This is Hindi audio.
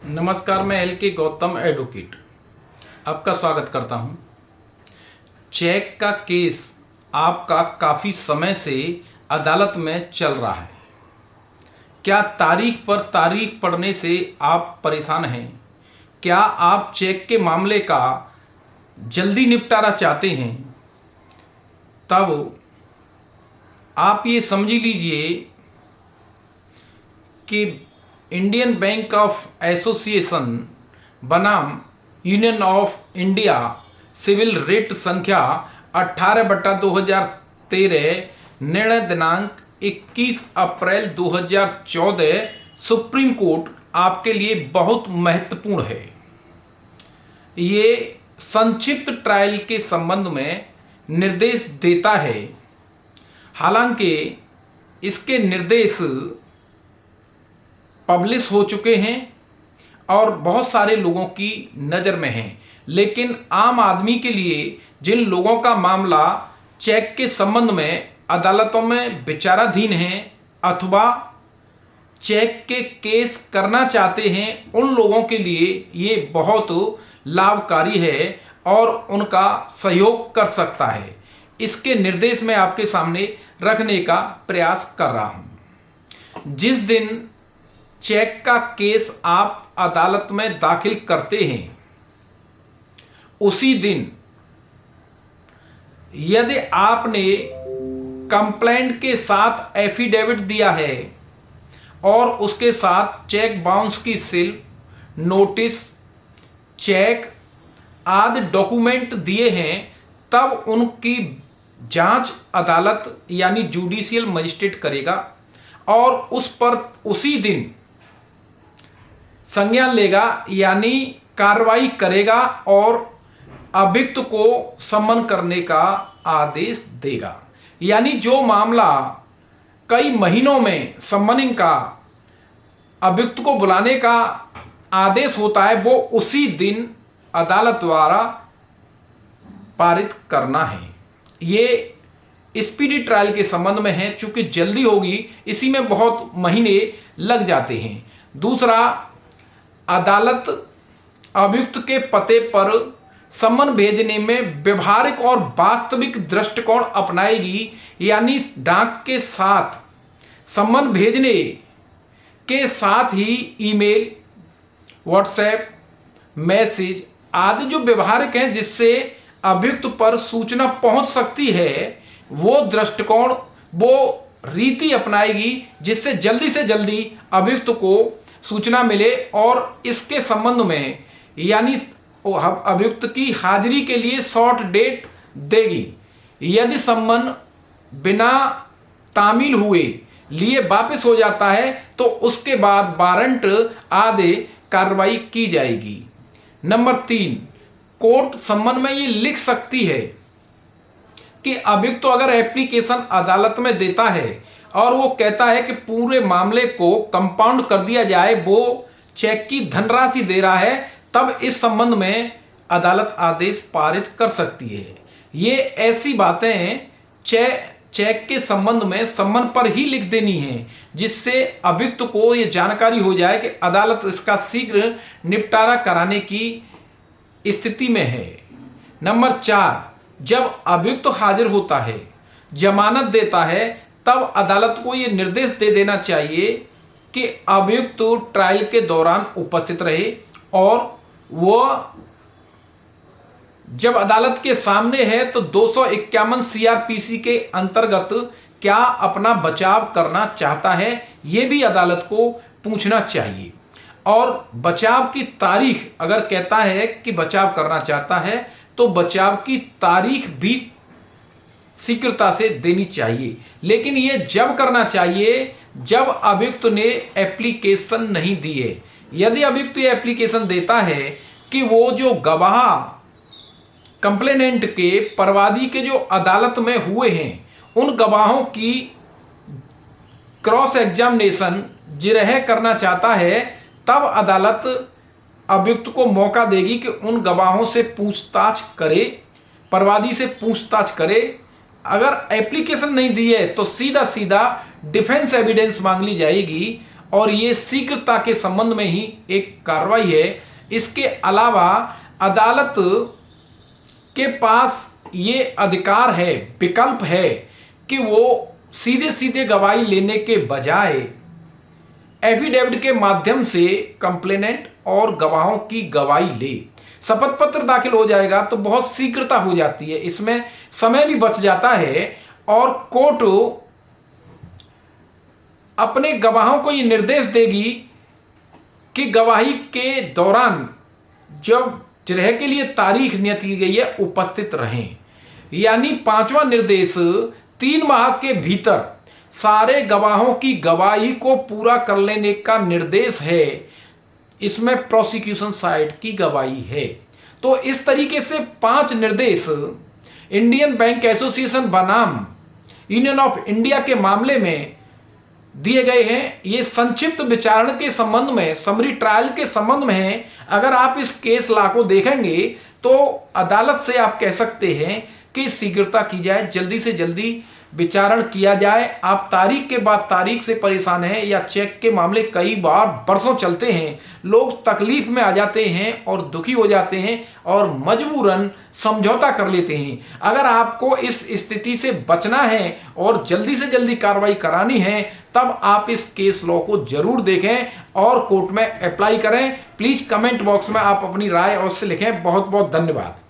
नमस्कार, मैं एल के गौतम एडवोकेट आपका स्वागत करता हूं। चेक का केस आपका काफ़ी समय से अदालत में चल रहा है। क्या तारीख पर तारीख पड़ने से आप परेशान हैं? क्या आप चेक के मामले का जल्दी निपटारा चाहते हैं? तब आप ये समझ लीजिए कि इंडियन बैंक ऑफ एसोसिएशन बनाम union of India civil writ संख्या 18/2013 निर्णय दिनांक 21 अप्रैल 2014 सुप्रीम कोर्ट आपके लिए बहुत महत्वपूर्ण है। ये संक्षिप्त ट्रायल के संबंध में निर्देश देता है। हालांकि इसके निर्देश पब्लिश हो चुके हैं और बहुत सारे लोगों की नज़र में हैं, लेकिन आम आदमी के लिए जिन लोगों का मामला चेक के संबंध में अदालतों में विचाराधीन है अथवा चेक के केस करना चाहते हैं, उन लोगों के लिए ये बहुत लाभकारी है और उनका सहयोग कर सकता है। इसके निर्देश मैं आपके सामने रखने का प्रयास कर रहा हूं। जिस दिन चेक का केस आप अदालत में दाखिल करते हैं, उसी दिन यदि आपने कंप्लेंट के साथ एफिडेविट दिया है और उसके साथ चेक बाउंस की स्लिप, नोटिस, चेक आदि डॉक्यूमेंट दिए हैं, तब उनकी जांच अदालत यानी जुडिशियल मजिस्ट्रेट करेगा और उस पर उसी दिन संज्ञान लेगा यानी कार्रवाई करेगा और अभियुक्त को सम्मन करने का आदेश देगा। यानी जो मामला कई महीनों में सम्मनिंग का, अभियुक्त को बुलाने का आदेश होता है, वो उसी दिन अदालत द्वारा पारित करना है। ये स्पीडी ट्रायल के संबंध में है, चूंकि जल्दी होगी, इसी में बहुत महीने लग जाते हैं। दूसरा, अदालत अभियुक्त के पते पर सम्मन भेजने में व्यवहारिक और वास्तविक दृष्टिकोण अपनाएगी, यानी डाक के साथ सम्मन भेजने के साथ ही ईमेल, व्हाट्सएप, मैसेज आदि जो व्यवहारिक हैं जिससे अभियुक्त पर सूचना पहुंच सकती है, वो दृष्टिकोण, वो रीति अपनाएगी जिससे जल्दी से जल्दी अभियुक्त को सूचना मिले और इसके संबंध में यानी अभियुक्त की हाजिरी के लिए शॉर्ट डेट देगी। यदि सम्मन बिना तामील हुए लिए वापस हो जाता है तो उसके बाद वारंट आदि कार्रवाई की जाएगी। नंबर 3, कोर्ट सम्मन में ये लिख सकती है कि अभियुक्त अगर एप्लीकेशन अदालत में देता है और वो कहता है कि पूरे मामले को कंपाउंड कर दिया जाए, वो चेक की धनराशि दे रहा है, तब इस संबंध में अदालत आदेश पारित कर सकती है। ये ऐसी बातें चेक के संबंध में सम्मन पर ही लिख देनी है जिससे अभियुक्त को ये जानकारी हो जाए कि अदालत इसका शीघ्र निपटारा कराने की स्थिति में है। नंबर 4, जब अभियुक्त हाजिर होता है, जमानत देता है, तब अदालत को यह निर्देश दे देना चाहिए कि अभियुक्त ट्रायल के दौरान उपस्थित रहे और वह जब अदालत के सामने है तो 251 सीआरपीसी के अंतर्गत क्या अपना बचाव करना चाहता है, यह भी अदालत को पूछना चाहिए। और बचाव की तारीख, अगर कहता है कि बचाव करना चाहता है तो बचाव की तारीख भी शीघ्रता से देनी चाहिए। लेकिन यह जब करना चाहिए जब अभियुक्त ने एप्लीकेशन नहीं दी है। यदि अभियुक्त ये एप्लीकेशन देता है कि वो जो गवाह कंप्लेनेंट के परवादी के जो अदालत में हुए हैं, उन गवाहों की क्रॉस एग्जामिनेशन जिरह करना चाहता है, तब अदालत अभियुक्त को मौका देगी कि उन गवाहों से पूछताछ करे, परवादी से पूछताछ करे। अगर एप्लीकेशन नहीं दी है तो सीधा सीधा डिफेंस एविडेंस मांग ली जाएगी और ये शीघ्रता के संबंध में ही एक कार्रवाई है। इसके अलावा अदालत के पास ये अधिकार है, विकल्प है कि वो सीधे सीधे गवाही लेने के बजाय एफिडेविट के माध्यम से कंप्लेनेंट और गवाहों की गवाही ले। शपथ पत्र दाखिल हो जाएगा तो बहुत शीघ्रता हो जाती है, इसमें समय भी बच जाता है और कोर्ट अपने गवाहों को ये निर्देश देगी कि गवाही के दौरान जब जिरह के लिए तारीख नियत की गई है उपस्थित रहें। यानी पांचवा निर्देश 3 माह के भीतर सारे गवाहों की गवाही को पूरा कर लेने का निर्देश है। इसमें प्रोसिक्यूशन साइड की गवाही है। तो इस तरीके से 5 निर्देश इंडियन बैंक एसोसिएशन बनाम यूनियन ऑफ इंडिया के मामले में दिए गए हैं। ये संक्षिप्त विचारण के संबंध में, समरी ट्रायल के संबंध में है। अगर आप इस केस लॉ को देखेंगे तो अदालत से आप कह सकते हैं कि शीघ्रता की जाए, जल्दी से जल्दी विचारण किया जाए। आप तारीख के बाद तारीख से परेशान हैं या चेक के मामले कई बार बरसों चलते हैं, लोग तकलीफ में आ जाते हैं और दुखी हो जाते हैं और मजबूरन समझौता कर लेते हैं। अगर आपको इस स्थिति से बचना है और जल्दी से जल्दी कार्रवाई करानी है तब आप इस केस लॉ को जरूर देखें और कोर्ट में अप्लाई करें। प्लीज कमेंट बॉक्स में आप अपनी राय अवश्य लिखें। बहुत बहुत धन्यवाद।